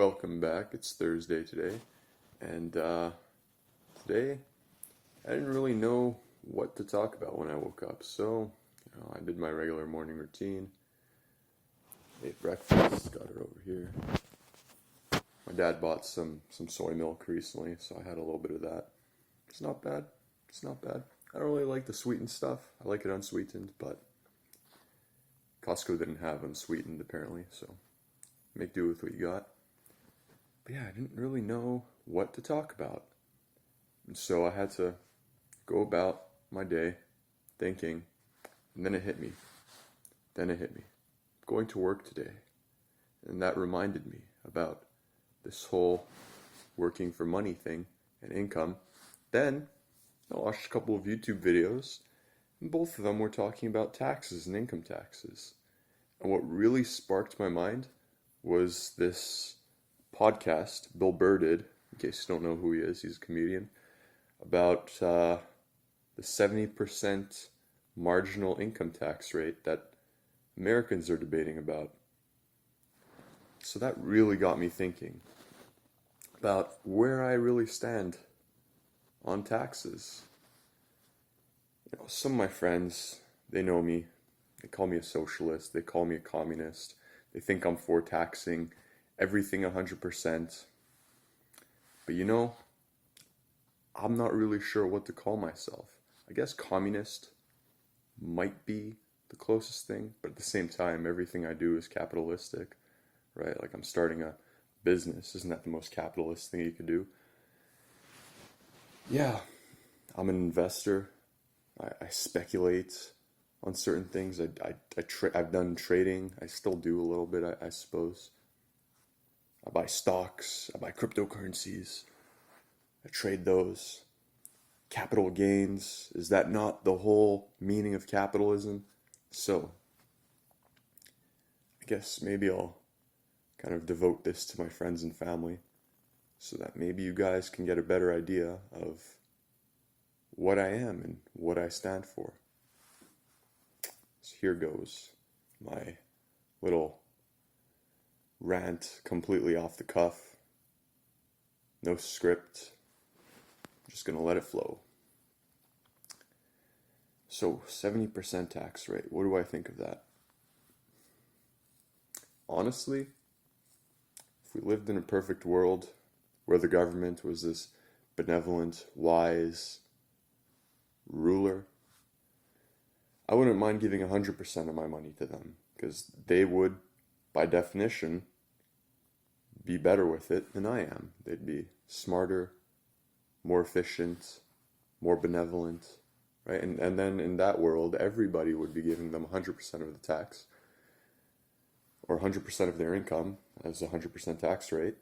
welcome back. It's Thursday today, and today I didn't really know what to talk about when I woke up. So, I did my regular morning routine, ate breakfast, got it over here. My dad bought some soy milk recently, so I had a little bit of that. It's not bad. It's not bad. I don't really like the sweetened stuff. I like it unsweetened, but Costco didn't have unsweetened apparently, so make do with what you got. But yeah, I didn't really know what to talk about. And so I had to go about my day thinking, and then it hit me. Going to work today. And that reminded me about this whole working for money thing and income. Then I watched a couple of YouTube videos, and both of them were talking about taxes and income taxes. And what really sparked my mind was this podcast Bill Burr did, in case you don't know who he is, he's a comedian, about the 70% marginal income tax rate that Americans are debating about. So that really got me thinking about where I really stand on taxes. Some of my friends, they know me. They call me a socialist. They call me a communist. They think I'm for taxing everything 100%. But I'm not really sure what to call myself. I guess communist might be the closest thing, but at the same time, everything I do is capitalistic, right? Like I'm starting a business. Isn't that the most capitalist thing you could do? Yeah, I'm an investor. I speculate on certain things. I've done trading. I still do a little bit, I suppose. I buy stocks. I buy cryptocurrencies. I trade those. Capital gains. Is that not the whole meaning of capitalism? So, I guess maybe I'll kind of devote this to my friends and family so that maybe you guys can get a better idea of what I am and what I stand for. So here goes my little rant, completely off the cuff. No script. Just gonna let it flow. So 70% tax rate. What do I think of that? Honestly, if we lived in a perfect world where the government was this benevolent, wise ruler, I wouldn't mind giving 100% of my money to them, because they would, by definition, be better with it than I am. They'd be smarter, more efficient, more benevolent, right? And then in that world, everybody would be giving them 100% of the tax, or 100% of their income as a 100% tax rate,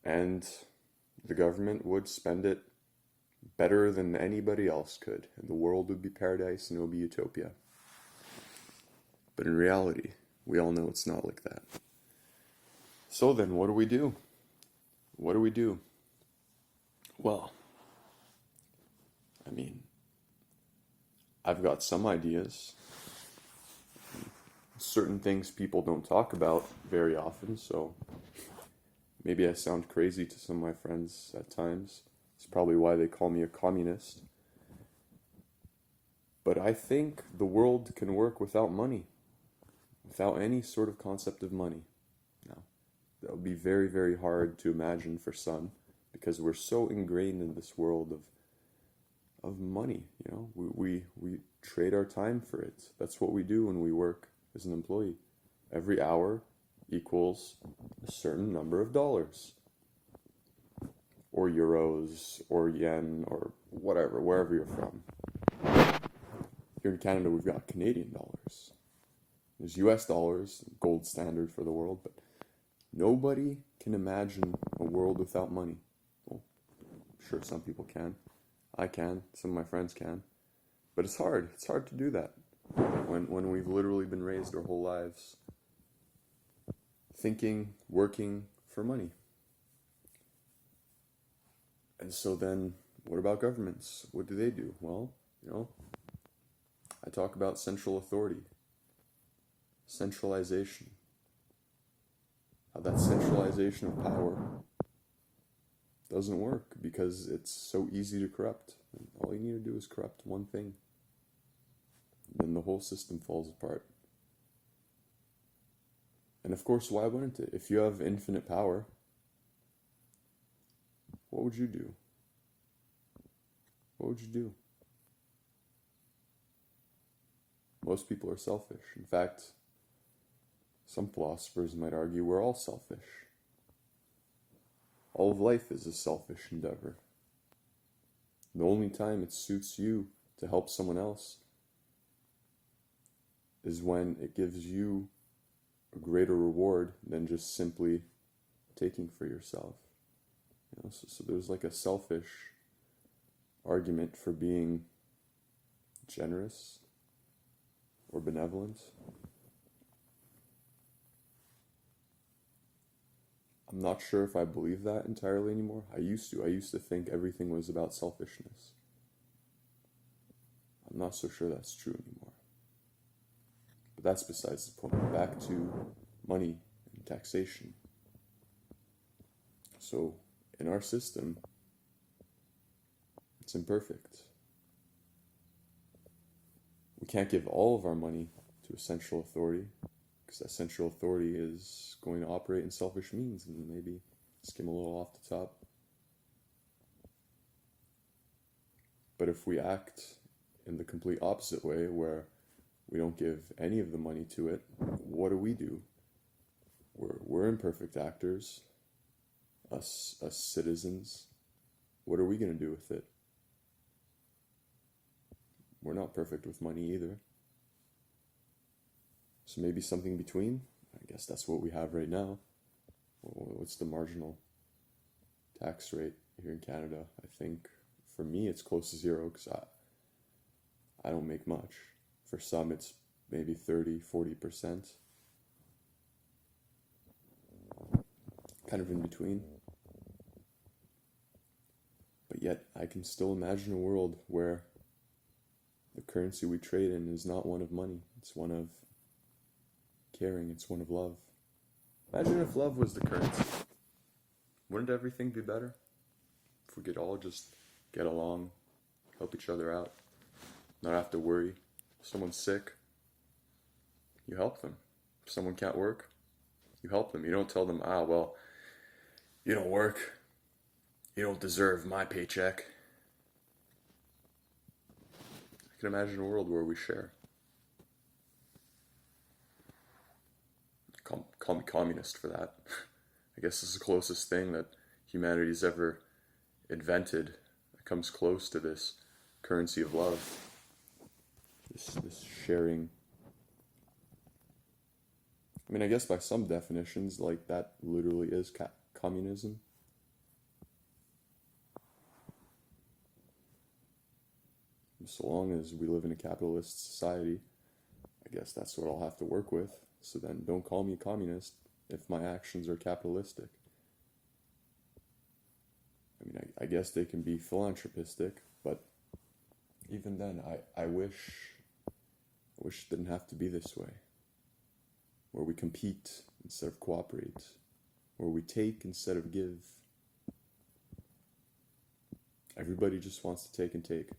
and the government would spend it better than anybody else could, and the world would be paradise and it would be utopia. But in reality, we all know it's not like that. So then, what do we do? What do we do? Well, I've got some ideas. Certain things people don't talk about very often, so maybe I sound crazy to some of my friends at times. It's probably why they call me a communist. But I think the world can work without money, without any sort of concept of money. Now, that would be very, very hard to imagine for some, because we're so ingrained in this world of money. We trade our time for it. That's what we do when we work as an employee. Every hour equals a certain number of dollars, or euros, or yen, or whatever, wherever you're from. Here in Canada, we've got Canadian dollars. There's US dollars, gold standard for the world, but nobody can imagine a world without money. Well, I'm sure some people can. I can. Some of my friends can. But it's hard. It's hard to do that when we've literally been raised our whole lives thinking, working for money. And so then, what about governments? What do they do? Well, I talk about central authority, centralization. how that centralization of power doesn't work because it's so easy to corrupt. All you need to do is corrupt one thing. Then the whole system falls apart. And of course, why wouldn't it? If you have infinite power, what would you do? What would you do? Most people are selfish. In fact, some philosophers might argue we're all selfish. All of life is a selfish endeavor. The only time it suits you to help someone else is when it gives you a greater reward than just simply taking for yourself. So there's like a selfish argument for being generous or benevolent. I'm not sure if I believe that entirely anymore. I used to think everything was about selfishness. I'm not so sure that's true anymore. But that's besides the point. Back to money and taxation. So, in our system, it's imperfect. We can't give all of our money to a central authority, because that central authority is going to operate in selfish means and maybe skim a little off the top. But if we act in the complete opposite way, where we don't give any of the money to it, what do? We're imperfect actors, us citizens. What are we going to do with it? We're not perfect with money either. So maybe something between. I guess that's what we have right now. What's the marginal tax rate here in Canada? I think for me it's close to zero because I don't make much. For some it's maybe 30-40%. Kind of in between. But yet I can still imagine a world where the currency we trade in is not one of money. It's one of caring. It's one of love. Imagine if love was the currency. Wouldn't everything be better? If we could all just get along, help each other out, not have to worry. If someone's sick, you help them. If someone can't work, you help them. You don't tell them, well, you don't work. You don't deserve my paycheck. I can imagine a world where we share. Call me communist for that. I guess this is the closest thing that humanity's ever invented that comes close to this currency of love. This sharing. I mean, I guess by some definitions, like that literally is communism. So long as we live in a capitalist society, I guess that's what I'll have to work with. So then don't call me a communist if my actions are capitalistic. I mean, I guess they can be philanthropistic, but even then, I wish it didn't have to be this way. Where we compete instead of cooperate. Where we take instead of give. Everybody just wants to take and take.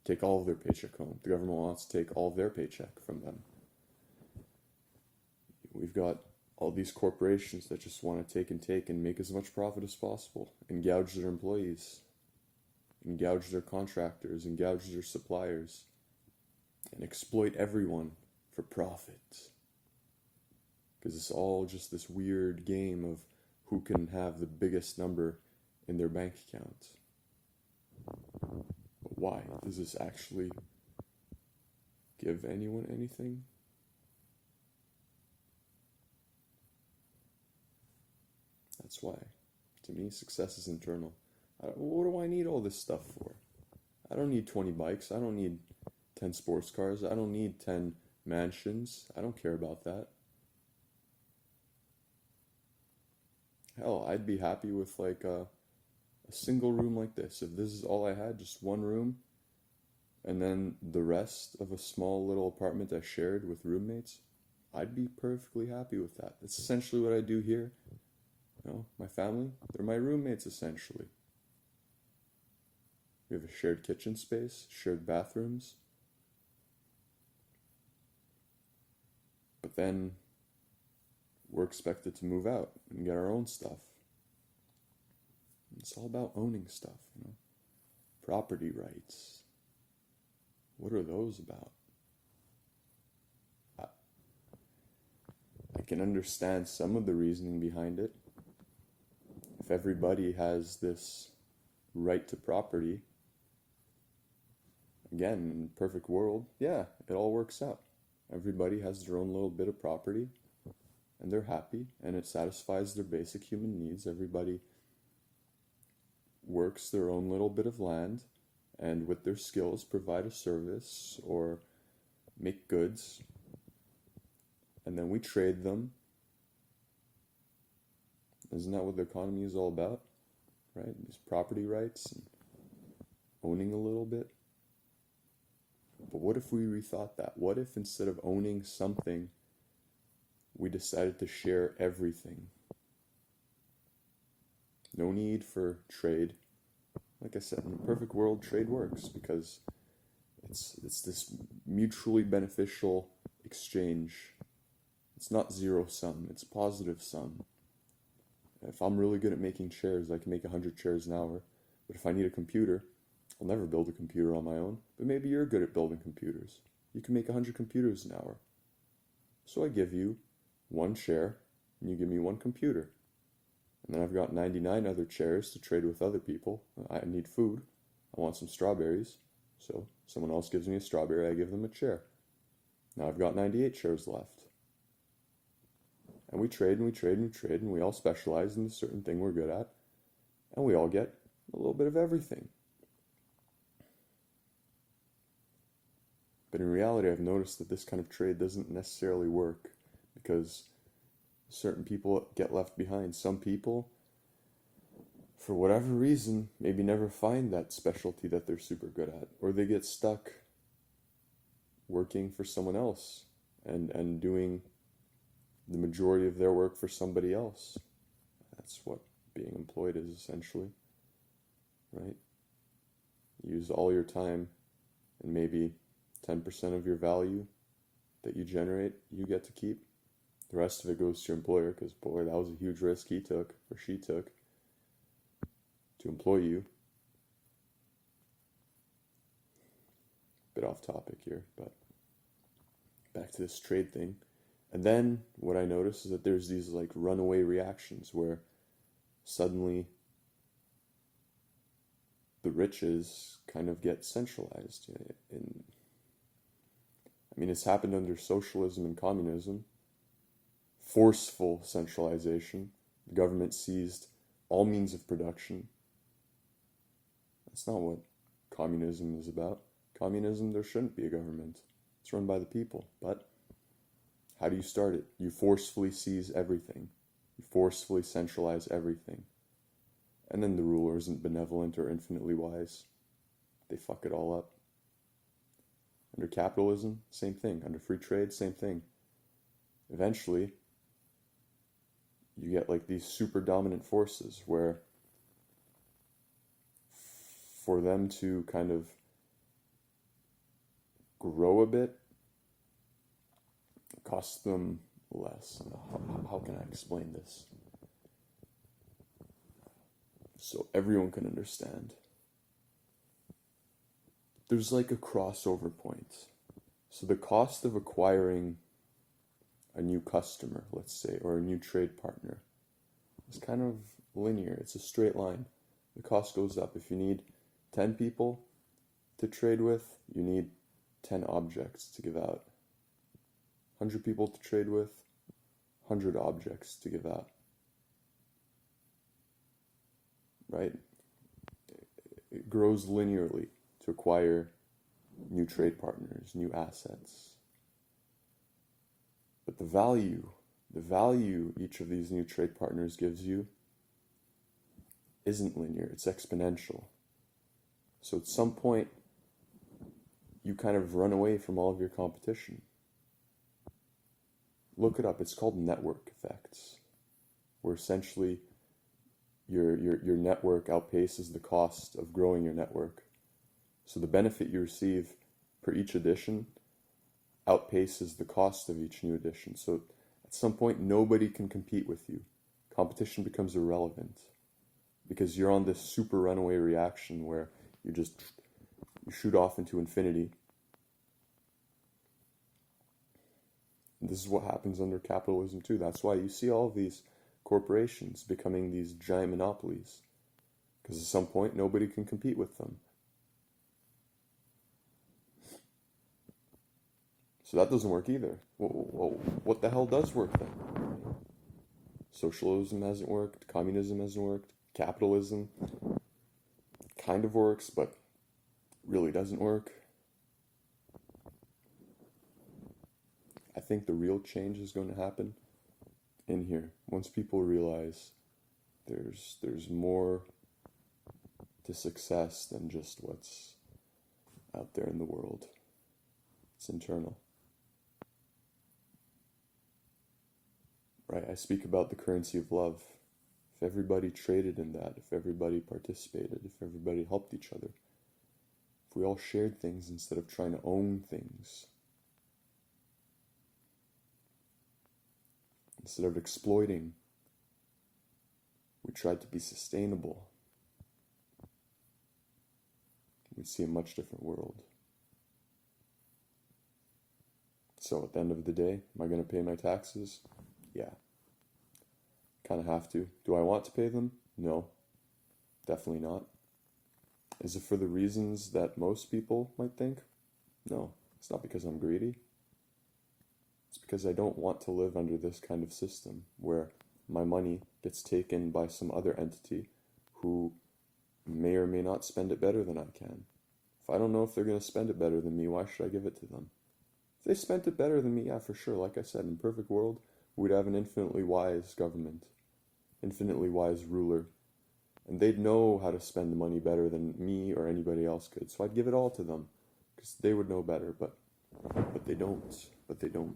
Take all of their paycheck home. The government wants to take all of their paycheck from them. We've got all these corporations that just want to take and make as much profit as possible, and gouge their employees, and gouge their contractors, and gouge their suppliers, and exploit everyone for profit. Because it's all just this weird game of who can have the biggest number in their bank account. But why? Does this actually give anyone anything? That's why. To me, success is internal. What do I need all this stuff for? I don't need 20 bikes. I don't need 10 sports cars. I don't need 10 mansions. I don't care about that. Hell, I'd be happy with like a single room like this. If this is all I had, just one room, and then the rest of a small little apartment I shared with roommates, I'd be perfectly happy with that. That's essentially what I do here. You know, my family, they're my roommates essentially. We have a shared kitchen space, shared bathrooms. But then we're expected to move out and get our own stuff. It's all about owning stuff, you know. Property rights. What are those about? I can understand some of the reasoning behind it. If everybody has this right to property, again, in a perfect world, yeah, it all works out. Everybody has their own little bit of property, and they're happy, and it satisfies their basic human needs. Everybody works their own little bit of land, and with their skills provide a service or make goods, and then we trade them. Isn't that what the economy is all about? Right? These property rights and owning a little bit. But what if we rethought that? What if instead of owning something, we decided to share everything? No need for trade. Like I said, in a perfect world, trade works because it's this mutually beneficial exchange. It's not zero sum, it's positive sum. If I'm really good at making chairs, I can make 100 chairs an hour. But if I need a computer, I'll never build a computer on my own. But maybe you're good at building computers. You can make 100 computers an hour. So I give you one chair, and you give me one computer. And then I've got 99 other chairs to trade with other people. I need food. I want some strawberries. So someone else gives me a strawberry, I give them a chair. Now I've got 98 chairs left. And we trade and we trade and we trade, and we all specialize in a certain thing we're good at. And we all get a little bit of everything. But in reality, I've noticed that this kind of trade doesn't necessarily work because certain people get left behind. Some people, for whatever reason, maybe never find that specialty that they're super good at, or they get stuck working for someone else and doing the majority of their work for somebody else. That's what being employed is essentially, right? Use all your time, and maybe 10% of your value that you generate, you get to keep. The rest of it goes to your employer because, boy, that was a huge risk he took or she took to employ you. Bit off topic here, but back to this trade thing. And then what I notice is that there's these like runaway reactions where suddenly the riches kind of get centralized. It's happened under socialism and communism. Forceful centralization. The government seized all means of production. That's not what communism is about. Communism, there shouldn't be a government. It's run by the people. But how do you start it? You forcefully seize everything. You forcefully centralize everything. And then the ruler isn't benevolent or infinitely wise. They fuck it all up. Under capitalism, same thing. Under free trade, same thing. Eventually, you get like these super dominant forces where for them to kind of grow a bit, it costs them less. How can I explain this? So everyone can understand. There's like a crossover point. So the cost of acquiring a new customer, let's say, or a new trade partner is kind of linear. It's a straight line. The cost goes up. If you need 10 people to trade with, you need 10 objects to give out. 100 people to trade with, 100 objects to give out. Right? It grows linearly to acquire new trade partners, new assets. But the value each of these new trade partners gives you isn't linear, it's exponential. So at some point, you kind of run away from all of your competition. Look it up. It's called network effects, where essentially your network outpaces the cost of growing your network. So the benefit you receive per each edition outpaces the cost of each new edition. So at some point, nobody can compete with you. Competition becomes irrelevant because you're on this super runaway reaction where you shoot off into infinity. And this is what happens under capitalism too. That's why you see all of these corporations becoming these giant monopolies, because at some point nobody can compete with them. So that doesn't work either. Well, what the hell does work then? Socialism hasn't worked, communism hasn't worked, capitalism kind of works, but really doesn't work. I think the real change is going to happen in here. Once people realize there's more to success than just what's out there in the world. It's internal. Right? I speak about the currency of love. If everybody traded in that, if everybody participated, if everybody helped each other, if we all shared things instead of trying to own things, instead of exploiting, we tried to be sustainable, we'd see a much different world. So at the end of the day, am I going to pay my taxes? Yeah. Kind of have to. Do I want to pay them? No. Definitely not. Is it for the reasons that most people might think? No. It's not because I'm greedy. It's because I don't want to live under this kind of system where my money gets taken by some other entity who may or may not spend it better than I can. If I don't know if they're going to spend it better than me, why should I give it to them? If they spent it better than me, yeah, for sure. Like I said, in a perfect world, we'd have an infinitely wise government, infinitely wise ruler, and they'd know how to spend the money better than me or anybody else could. So I'd give it all to them because they would know better, but they don't. But they don't.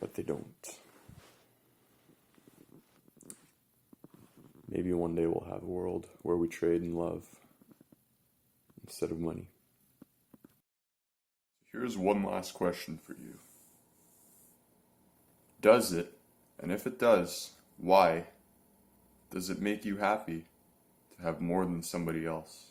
But they don't. Maybe one day we'll have a world where we trade in love instead of money. Here's one last question for you. Does it, and if it does, why, does it make you happy to have more than somebody else?